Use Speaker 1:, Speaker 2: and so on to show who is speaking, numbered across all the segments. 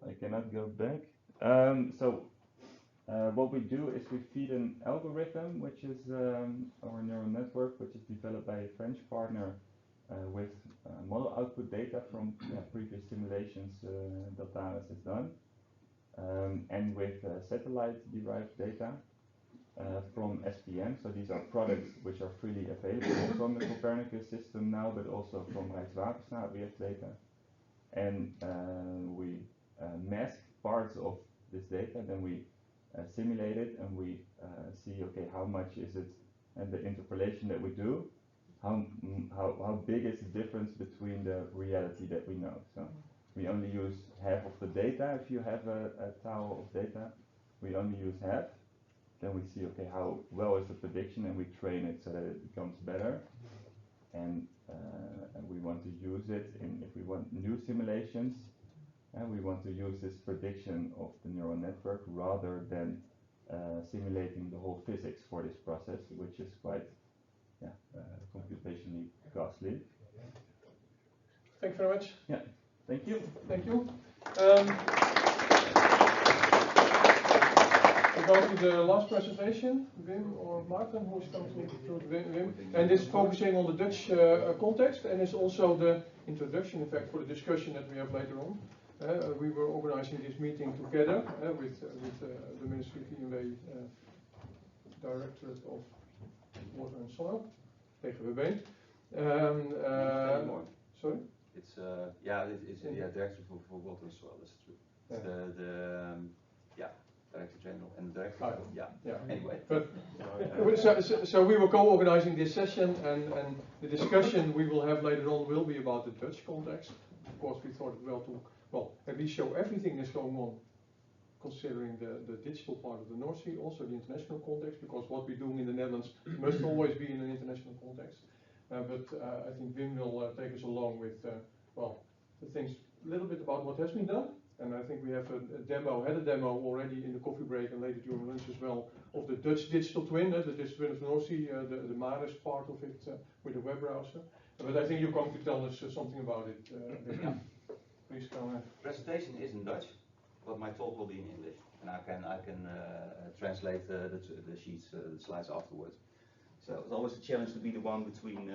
Speaker 1: I cannot go back. What we do is we feed an algorithm, which is our neural network, which is developed by a French partner with model output data from previous simulations that Thales has done, and with satellite-derived data from SPM. So these are products which are freely available from the Copernicus system now, but also from Rijkswaterstaat we have data. And we mask parts of this data, then we simulate it, and we see, okay, how much is it, and the interpolation that we do, how big is the difference between the reality that we know. So we only use half of the data. If you have a tower of data, we only use half. Then we see, okay, how well is the prediction, and we train it so that it becomes better. And we want to use it if we want new simulations, and we want to use this prediction of the neural network rather than simulating the whole physics for this process, which is quite computationally costly.
Speaker 2: Thank you very much.
Speaker 1: Yeah, thank you.
Speaker 2: Thank you. We go to the last presentation, Wim or Martin, who is going to Wim. And this is focusing on the Dutch context, and it's also the introduction, in fact, for the discussion that we have later on. We were organizing this meeting together with the Ministry DGWB, Directorate of Water and Soil, DGWB. Sorry?
Speaker 3: It's Director for Water and Soil. That's true. Director General and Director. Anyway.
Speaker 2: But so we were co-organizing this session, and the discussion we will have later on will be about the Dutch context. Of course, we thought it well to at least show everything that's going on, considering the digital part of the Noordzee, also the international context, because what we're doing in the Netherlands must always be in an international context. But I think Wim will take us along with the things, a little bit about what has been done. And I think we have a demo already in the coffee break and later during lunch as well, of the Dutch digital twin, the digital twin of Noordzee, the Maris part of it with the web browser. But I think you're going to tell us something about it. Please go ahead.
Speaker 3: Presentation is in Dutch, but my talk will be in English, and I can translate the sheets, the slides afterwards. So it's always a challenge to be the one between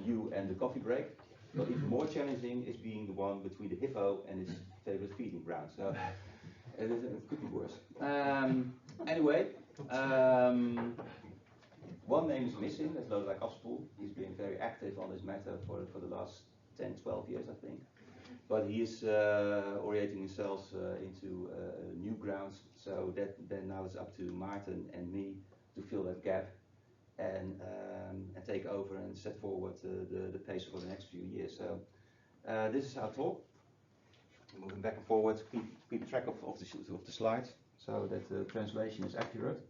Speaker 3: you and the coffee break. But even more challenging is being the one between the hippo and his favorite feeding ground. So it could be worse. Anyway, one name is missing. That's Lodewijk Afspoel. He's been very active on this matter for the last 10, 12 years, I think. But he is orienting himself into new grounds. So then now it's up to Maarten and me to fill that gap and take over and set forward the pace for the next few years. So this is our talk. Moving back and forward, keep track of the slides so that the translation is accurate.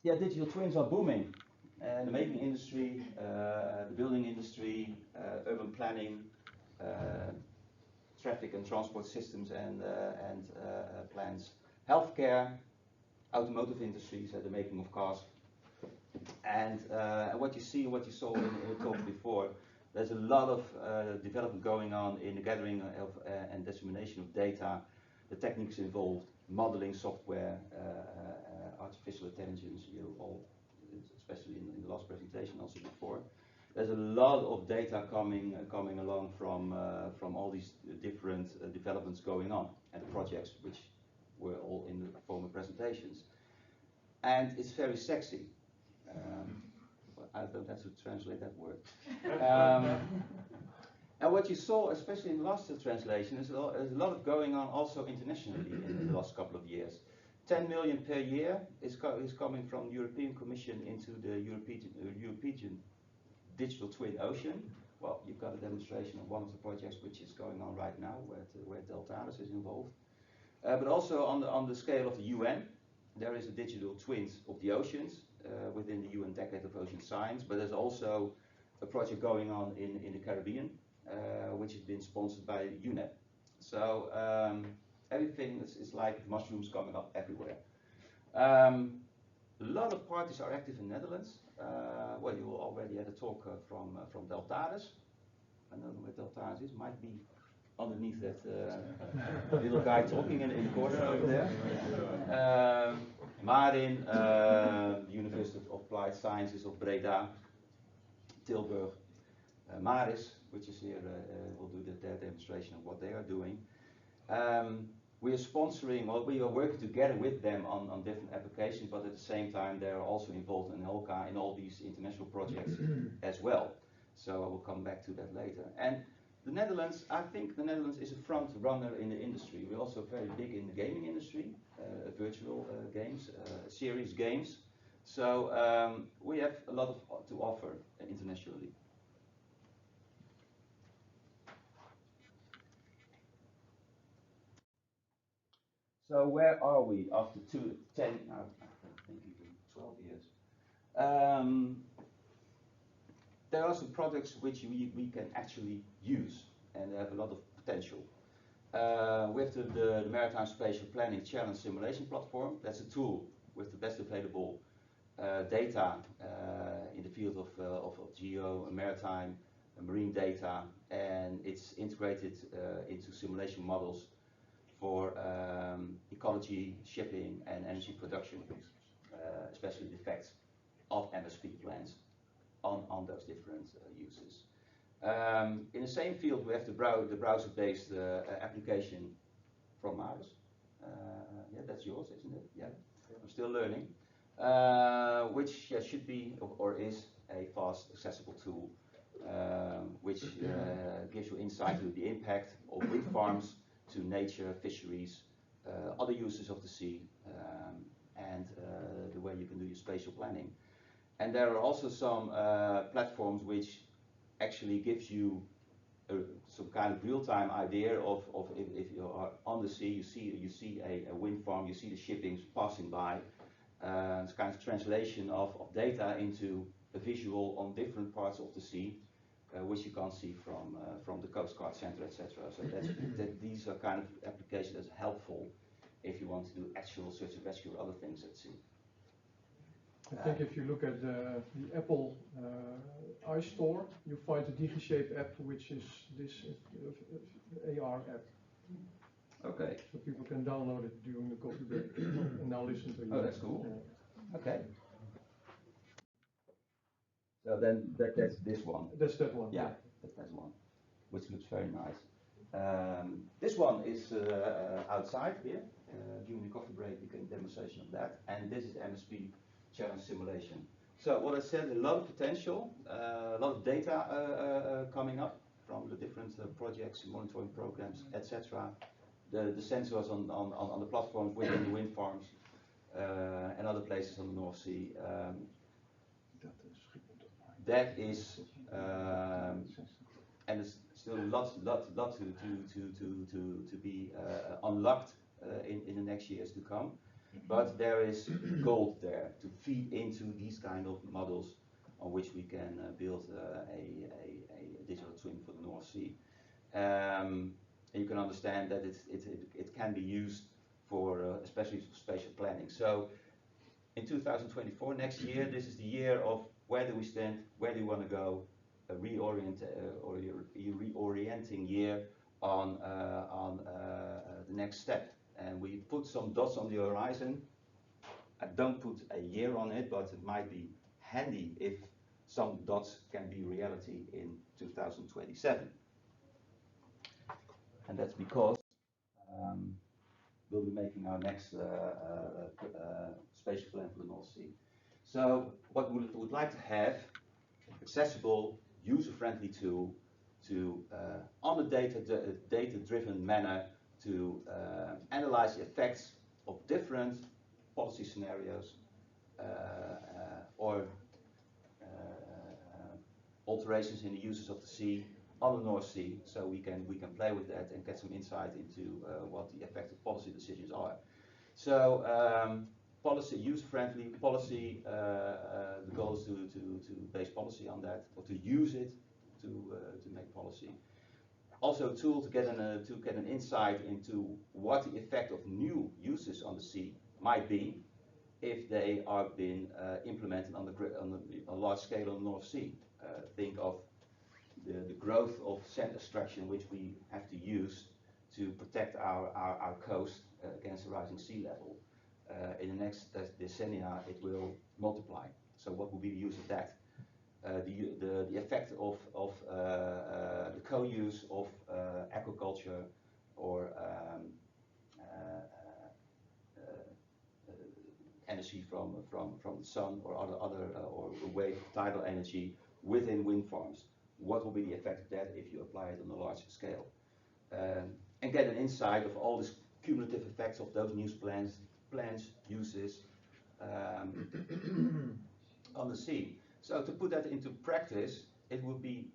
Speaker 3: Digital twins are booming. And the making industry, the building industry, urban planning, traffic and transport systems and plans, healthcare, automotive industries, the making of cars. And what you see, what you saw in the talk before, there's a lot of development going on in the gathering of and dissemination of data, the techniques involved, modeling software, artificial intelligence, especially in the last presentation, also before. There's a lot of data coming along from all these different developments going on and the projects which were all in the former presentations. And it's very sexy. I don't have to translate that word. And what you saw, especially in the last translation, is there's a lot of going on also internationally in the last couple of years. 10 million per year is coming from the European Commission into the European Digital Twin Ocean. Well, you've got a demonstration of one of the projects which is going on right now, where Deltares is involved. But also on the scale of the UN, there is a digital twins of the oceans within the UN Decade of Ocean Science. But there's also a project going on in the Caribbean, which has been sponsored by UNEP. So everything is like mushrooms coming up everywhere. A lot of parties are active in the Netherlands. Well, you already had a talk from Deltares. I don't know where Deltares is, might be underneath that little guy talking in the corner over there. Marin, University of Applied Sciences of Breda, Tilburg, Maris, which is here, will do their demonstration of what they are doing. We are sponsoring, well, we are working together with them on different applications, but at the same time they are also involved in all these international projects as well. So I will come back to that later. And the Netherlands, I think the Netherlands is a front runner in the industry. We're also very big in the gaming industry, virtual games, serious games. So we have a lot to offer internationally. So where are we after 10, I think even 12 years? There are some products which we can actually use and they have a lot of potential. We have the Maritime Spatial Planning Challenge Simulation Platform. That's a tool with the best available data in the field of geo, maritime, marine data, and it's integrated into simulation models for ecology, shipping, and energy production, especially the effects of MSP plans on those different uses. In the same field, we have the browser-based application from Maris. Yeah, that's yours, isn't it? Yeah, I'm still learning. Which should be or is a fast, accessible tool, which gives you insight into the impact of wind farms to nature, fisheries, other uses of the sea, and the way you can do your spatial planning. And there are also some platforms which actually gives you some kind of real-time idea of if you are on the sea, you see a wind farm, you see the shippings passing by. It's kind of translation of data into a visual on different parts of the sea, which you can't see from the Coast Guard Center, etc. So these are kind of applications that's helpful if you want to do actual search and rescue or other things at sea.
Speaker 2: I think if you look at the Apple iStore, you find the DigiShape app, which is this AR app.
Speaker 3: Okay.
Speaker 2: So people can download it during the coffee break and now listen to you.
Speaker 3: Oh, that's cool. Okay. So then that's this one.
Speaker 2: That's that one.
Speaker 3: Yeah, that's one, which looks very nice. This one is outside here. During the coffee break, you can demonstration of that. And this is MSP challenge simulation. So what I said, a lot of potential, a lot of data coming up from the different projects, monitoring programs, etc. The sensors on the platforms within the wind farms and other places on the North Sea. That is, and there's still lots to be unlocked in the next years to come. But there is gold there to feed into these kind of models on which we can build a digital twin for the North Sea. And you can understand that it can be used for especially for spatial planning. So in 2024, next year, this is the year of where do we stand, where do we want to go, a reorienting year on the next step. And we put some dots on the horizon. I don't put a year on it, but it might be handy if some dots can be reality in 2027. And that's because we'll be making our next spatial plan for the North Sea. So what we would like to have, accessible, user-friendly tool to, on a data-driven manner, to analyze the effects of different policy scenarios or alterations in the uses of the sea on the North Sea, so we can play with that and get some insight into what the effective policy decisions are. So policy, user-friendly policy, the goal is to base policy on that, or to use it to make policy. Also a tool to get an insight into what the effect of new uses on the sea might be if they are being implemented on a large scale on the North Sea. Think of the growth of sand extraction which we have to use to protect our coast against the rising sea level. In the next decennia it will multiply. So what will be the use of that? The effect of the co-use of aquaculture or energy from the sun or or wave tidal energy within wind farms. What will be the effect of that if you apply it on a large scale? And get an insight of all these cumulative effects of those new plans, uses on the sea. So to put that into practice, it would be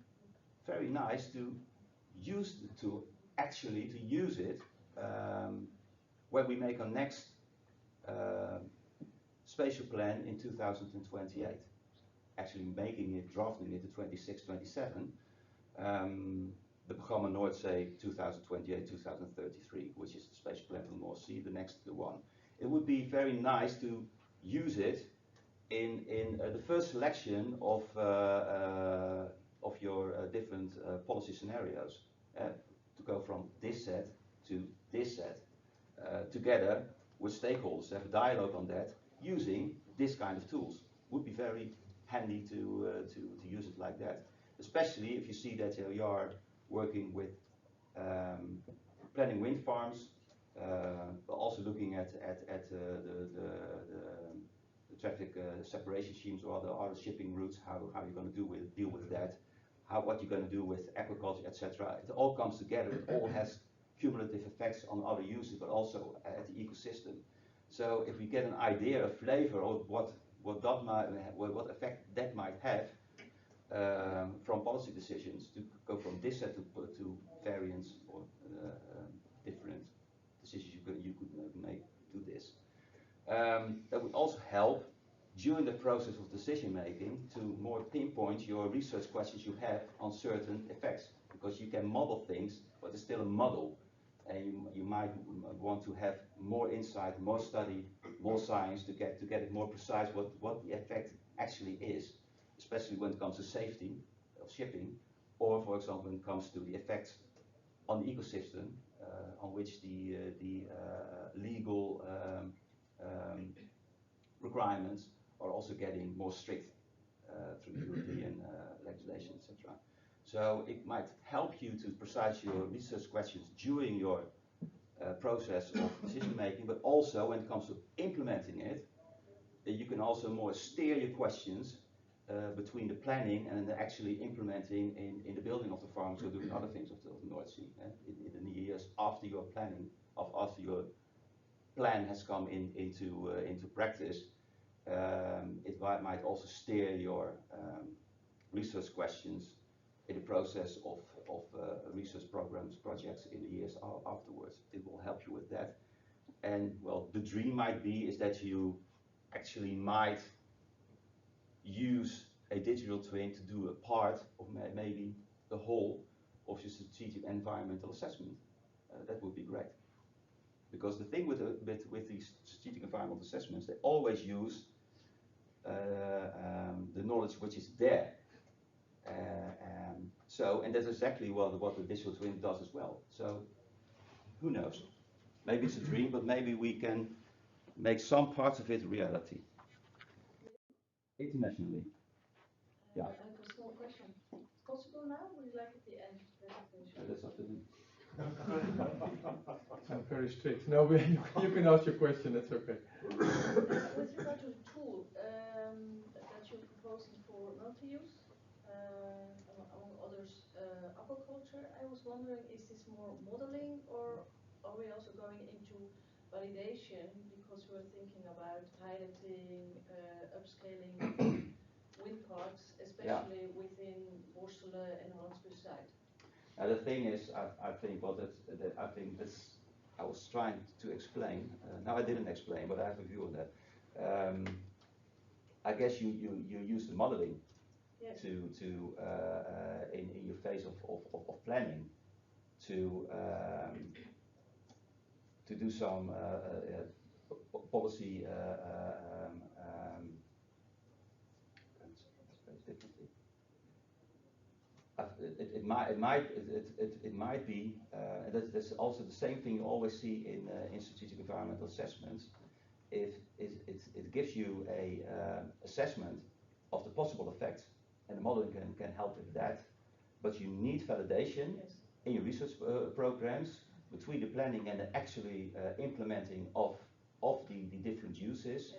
Speaker 3: very nice to use the tool, actually to use it when we make our next spatial plan in 2028. Actually making it, drafting it to 26, 27. The programma Noordzee 2028-2033, which is the spatial plan for the North Sea, the next one. It would be very nice to use it in the first selection of your different policy scenarios, to go from this set to this set, together with stakeholders, have a dialogue on that, using this kind of tools. Would be very handy to use it like that, especially if you see that you are working with planning wind farms, but also looking at the traffic separation schemes or other shipping routes, how you're going to deal with that, what you're going to do with aquaculture, etc. It all comes together. It all has cumulative effects on other uses, but also at the ecosystem. So if we get an idea, a flavor of what effect that might have from policy decisions, to go from this set to variants or different decisions you could make to this. That would also help during the process of decision making to more pinpoint your research questions you have on certain effects, because you can model things, but it's still a model, and you might want to have more insight, more study, more science to get it more precise what the effect actually is, especially when it comes to safety of shipping, or for example when it comes to the effects on the ecosystem, on which the legal requirements are also getting more strict through European legislation, etc. So it might help you to precise your research questions during your process of decision making, but also when it comes to implementing it, you can also more steer your questions between the planning and the actually implementing in the building of the farms or doing other things of the North Sea. In the years after your planning, after your plan has come into practice, it might also steer your research questions in the process of research projects in the years afterwards. It will help you with that. And well, the dream might be is that you actually might use a digital twin to do a part of maybe the whole of your strategic environmental assessment. That would be great. Because the thing with these strategic environmental assessments, they always use the knowledge which is there. And that's exactly what the digital twin does as well. So who knows? Maybe it's a dream, but maybe we can make some parts of it reality. Internationally. Yeah.
Speaker 4: I have a small question. Possible now? Would you like at the end of the presentation?
Speaker 3: That's up to them.
Speaker 2: I'm very strict. No, you can ask your question, that's okay.
Speaker 4: With regard to the tool that you're proposing for multi-use, among others, aquaculture, I was wondering, is this more modeling or are we also going into validation? Because we're thinking about piloting, upscaling wind parks, especially within Borselen and Hansbussite.
Speaker 3: The thing is, I think I was trying to explain. Now I didn't explain, but I have a view on that. I guess you use the modeling, yes, to in your phase of planning to do some policy differently. it might be, and that's also the same thing you always see in strategic environmental assessments. It gives you a assessment of the possible effects, and the modeling can help with that. But you need validation in your research programs between the planning and the actually implementing of the different uses.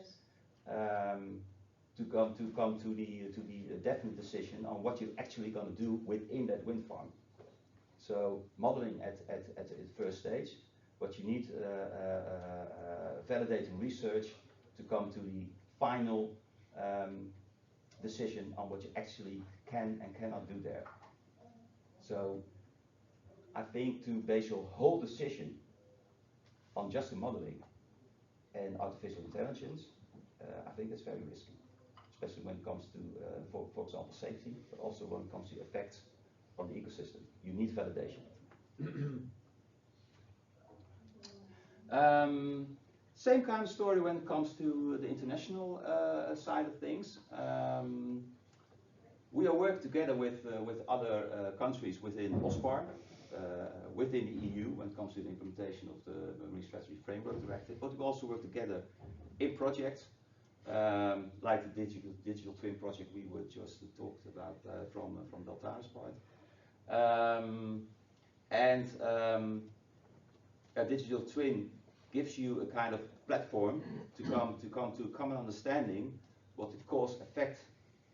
Speaker 3: To come to the definite decision on what you're actually going to do within that wind farm. So modeling at its first stage, but you need validating research to come to the final decision on what you actually can and cannot do there. So I think to base your whole decision on just the modeling and artificial intelligence, I think that's very risky. Especially when it comes to, for example, safety, but also when it comes to effects on the ecosystem. You need validation. Same kind of story when it comes to the international side of things. We are working together with other countries within OSPAR, within the EU when it comes to the implementation of the Marine Strategy Framework Directive, but we also work together in projects. Like the digital twin project we were just talked about from Delta's part, a digital twin gives you a kind of platform to come to a common understanding what the cause-effect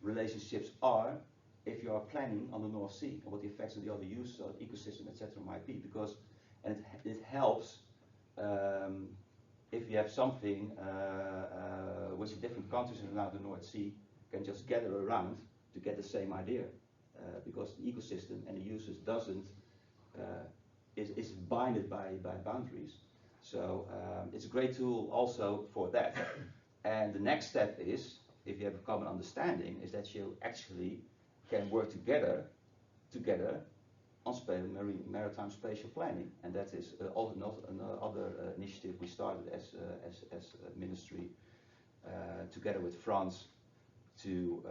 Speaker 3: relationships are if you are planning on the North Sea and what the effects of the other uses of the ecosystem, etc. might be. Because it helps. If you have something which different countries around the North Sea can just gather around to get the same idea, because the ecosystem and the users is binded by boundaries. So it's a great tool also for that. And the next step is, if you have a common understanding, is that you actually can work together on maritime spatial planning, and that is another initiative we started as a ministry together with France to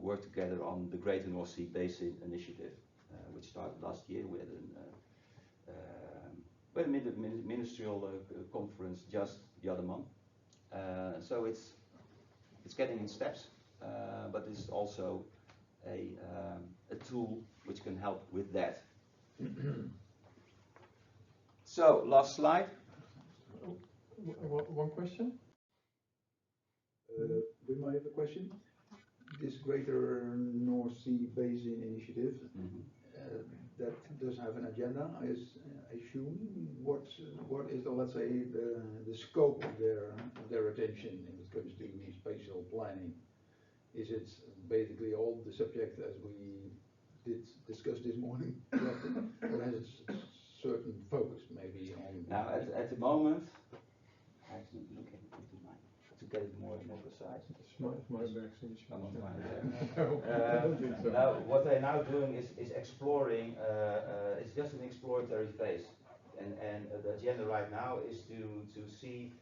Speaker 3: work together on the Greater North Sea Basin Initiative, which started last year. We had a ministerial conference just the other month. So it's getting in steps, but it's also a tool which can help with that. So, last slide.
Speaker 2: One question?
Speaker 5: We might have a question. This Greater North Sea Basin Initiative, that does have an agenda, I assume. What is the, let's say, the scope of their attention when it comes to spatial planning? Is it basically all the subject as we did discuss this morning, or has it certain focus maybe on?
Speaker 3: Now, at the moment, I have to look into mine to get it more precise. Now, what they're now doing is exploring. It's just an exploratory phase, and the agenda right now is to see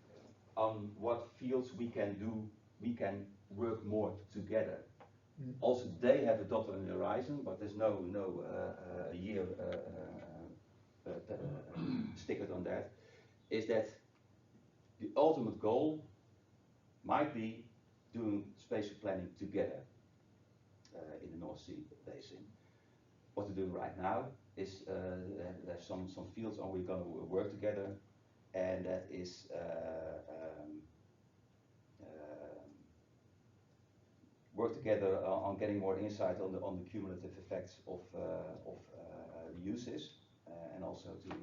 Speaker 3: on what fields we can work more together. Also, they have a dot on the horizon, but there's no year stickered on that. Is that the ultimate goal might be doing spatial planning together in the North Sea Basin. What we're doing right now is there's some fields on we're going to work together, and that is work together on getting more insight on the cumulative effects of the uses, and also to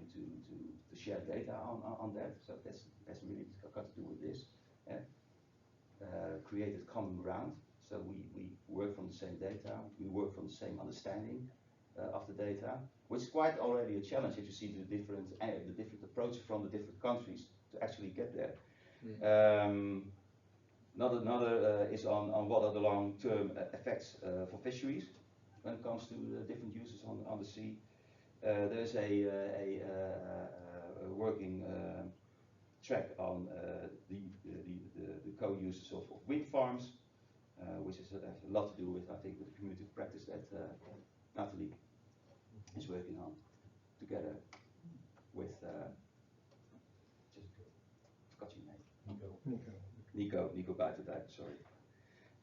Speaker 3: share data on that. So that's really got to do with this. Created common ground. So we work from the same data. We work from the same understanding of the data, which is quite already a challenge if you see the different approaches from the different countries to actually get there. Another is on what are the long-term effects for fisheries when it comes to the different uses on the sea. There's a working track on the co-uses of wind farms, which has a lot to do with, I think, with the community of practice Nathalie is working on together with just forgot your name. Nico Buitendijk, sorry.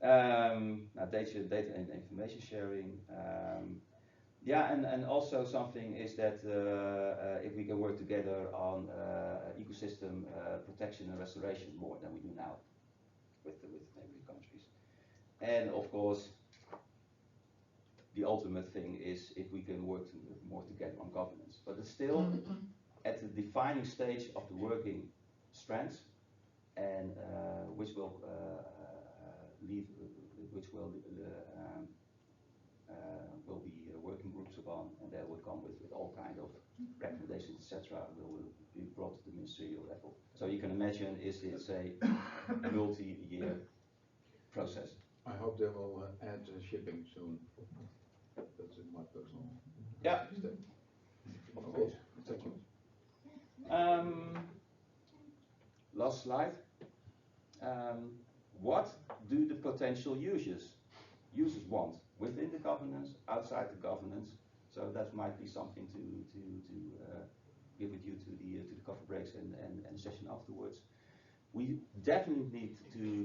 Speaker 3: Now data and information sharing. Yeah, and also something is that if we can work together on ecosystem protection and restoration more than we do now with neighboring countries. And of course, the ultimate thing is if we can work more together on governance. But it's still at the defining stage of the working strands, and which will be working groups upon, and they will come with all kind of recommendations, etc. Will be brought to the ministerial level. So you can imagine it's a multi-year process.
Speaker 5: I hope they will add shipping soon. That's in my personal.
Speaker 3: Yeah. Of course.
Speaker 5: Thank you.
Speaker 3: Last slide. What do the potential users want within the governance, outside the governance? So that might be something to give with you to the coffee breaks and the session afterwards. We definitely need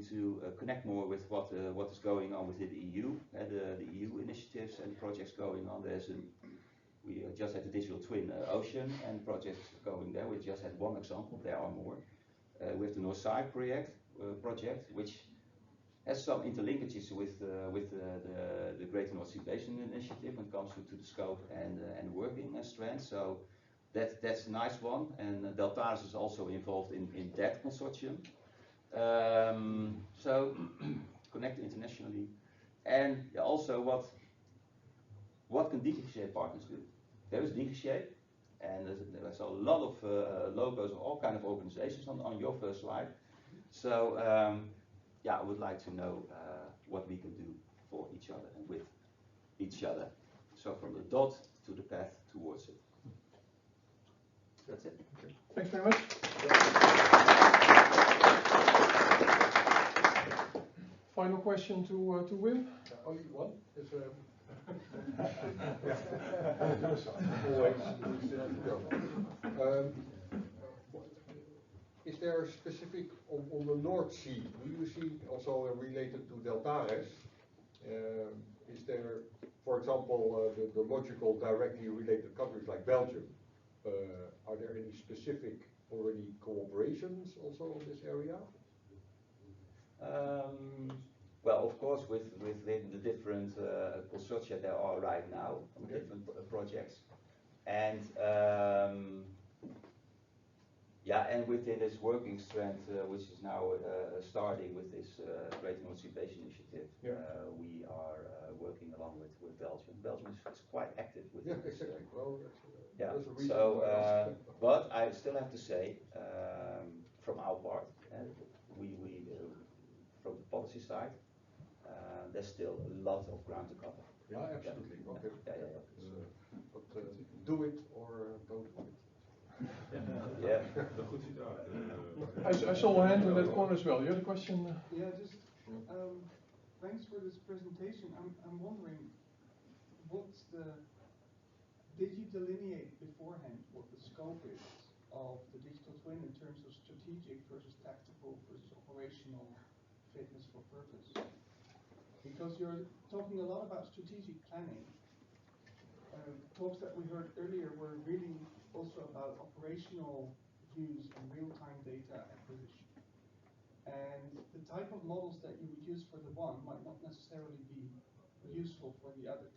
Speaker 3: to connect more with what is going on within the EU, the EU initiatives and projects going on. We just had the digital twin ocean and projects going there. We just had one example. There are more. We have the Noordzee project, which has some interlinkages with the Greater Noordzee Basin Initiative when it comes to the scope and working strands. So that's a nice one, and Deltares is also involved in that consortium. So connect internationally, and also what can DigiShape partners do? There is DigiShape, and there's a lot of logos of all kind of organizations on your first slide. So yeah, I would like to know what we can do for each other and with each other. So from the dot to the path towards it. That's it.
Speaker 2: Okay. Thanks very much. Final question to Wim.
Speaker 6: Only one. Is there a specific on the Noordzee? Do you see also related to Deltares? Is there, for example, the logical directly related countries like Belgium? Are there any specific already cooperations also in this area?
Speaker 3: Well, of course, within the different consortia there are right now on different projects, and yeah, and within this working strand, which is now starting with this Greater Noordzee Basin Initiative, we are working along with Belgium. Belgium is quite active with this.
Speaker 6: Exactly. Well,
Speaker 3: yeah. So, but I still have to say, from our part, we from the policy side, there's still a lot of ground to cover.
Speaker 6: Yeah, absolutely.
Speaker 3: Yeah.
Speaker 6: Okay.
Speaker 3: Yeah.
Speaker 6: But do it or don't do it.
Speaker 3: Yeah.
Speaker 2: I saw a hand in that corner as well. You had a question?
Speaker 7: Yeah, just thanks for this presentation. I'm wondering, did you delineate beforehand what the scope is of the digital twin in terms of strategic versus tactical versus operational fitness for purpose? Because you're talking a lot about strategic planning. Talks that we heard earlier were really also about operational use and real-time data acquisition. And the type of models that you would use for the one might not necessarily be useful for the others.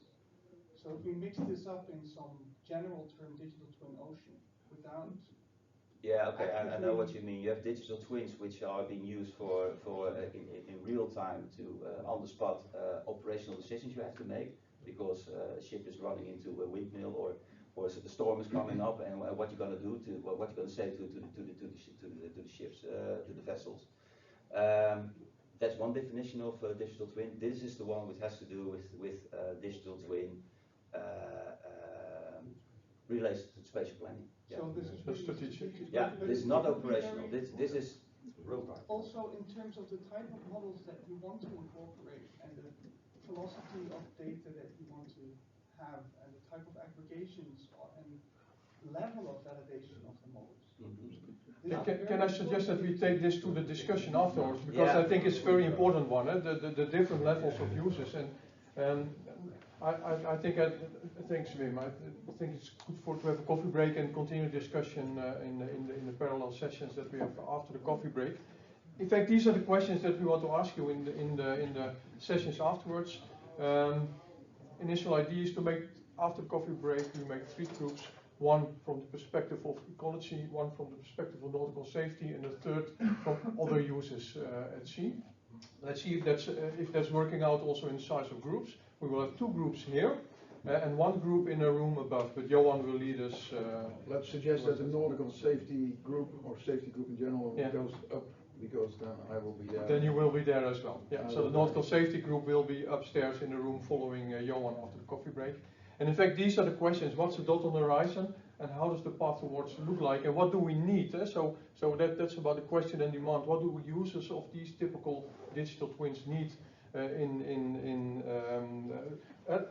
Speaker 7: So if we mix this up in some general term digital twin ocean without...
Speaker 3: Yeah, okay, I know what you mean. You have digital twins which are being used for in real time to on the spot operational decisions you have to make, because a ship is running into a windmill or a storm is coming up, and what you're going to do what you're going to say to the ships, to the vessels. That's one definition of digital twin. This is the one which has to do with digital twin related to spatial planning. Yeah.
Speaker 7: So this is really
Speaker 2: strategic.
Speaker 3: Yeah, this is not operational. This is real time.
Speaker 7: Also, in terms of the type of models that you want to incorporate and the velocity of data that you want to have and the type of aggregations and level of validation of the models.
Speaker 2: Can I suggest that we take this to the discussion afterwards, because I think it's a very important one, the different levels of users, and I think thanks Wim. I think it's good to have a coffee break and continue discussion in the parallel sessions that we have after the coffee break. In fact, these are the questions that we want to ask you in the sessions afterwards. Initial idea is to make, after the coffee break, we make 3 groups. One from the perspective of ecology, one from the perspective of nautical safety, and a third from other users at sea. Let's see if that's working out also in the size of groups. We will have 2 groups here and 1 group in a room above, but Johan will lead us.
Speaker 5: Let's suggest that the nautical safety group, or safety group in general, goes up, because then I will be there.
Speaker 2: Then you will be there as well. Yeah. So the nautical safety group will be upstairs in the room following Johan after the coffee break. And in fact, these are the questions: what's the dot on the horizon, and how does the path towards look like, and what do we need? So that's about the question and demand. What do users of these typical digital twins need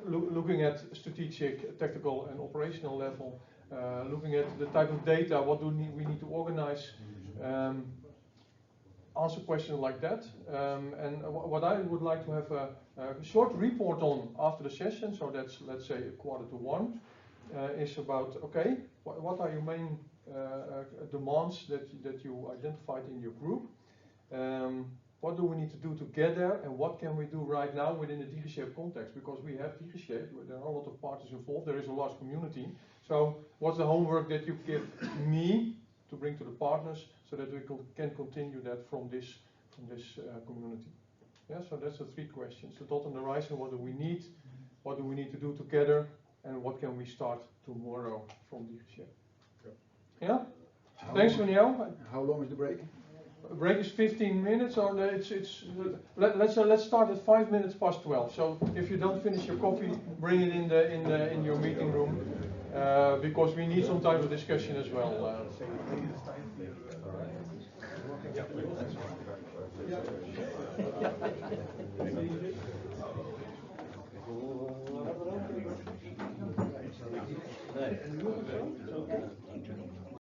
Speaker 2: looking at strategic, tactical, and operational level? Looking at the type of data, what do we need to organize? Answer questions like that. And what I would like to have a short report on after the session, so that's, let's say, 1:45, is about, okay, what are your main demands that you identified in your group? What do we need to do together, and what can we do right now within the DigiShape context? Because we have DigiShape, there are a lot of parties involved, there is a large community. So what's the homework that you give me to bring to the partners, so that we can continue that from this community? Yeah, so that's the 3 questions. The dot on the horizon: what do we need? What do we need to do together? And what can we start tomorrow from DigiShape? Yeah? Thanks, Daniel.
Speaker 5: How long is the break?
Speaker 2: Break is 15 minutes, or let's start at 5 minutes past 12. So if you don't finish your coffee, bring it in your meeting room, because we need some time for discussion as well.
Speaker 6: Yeah.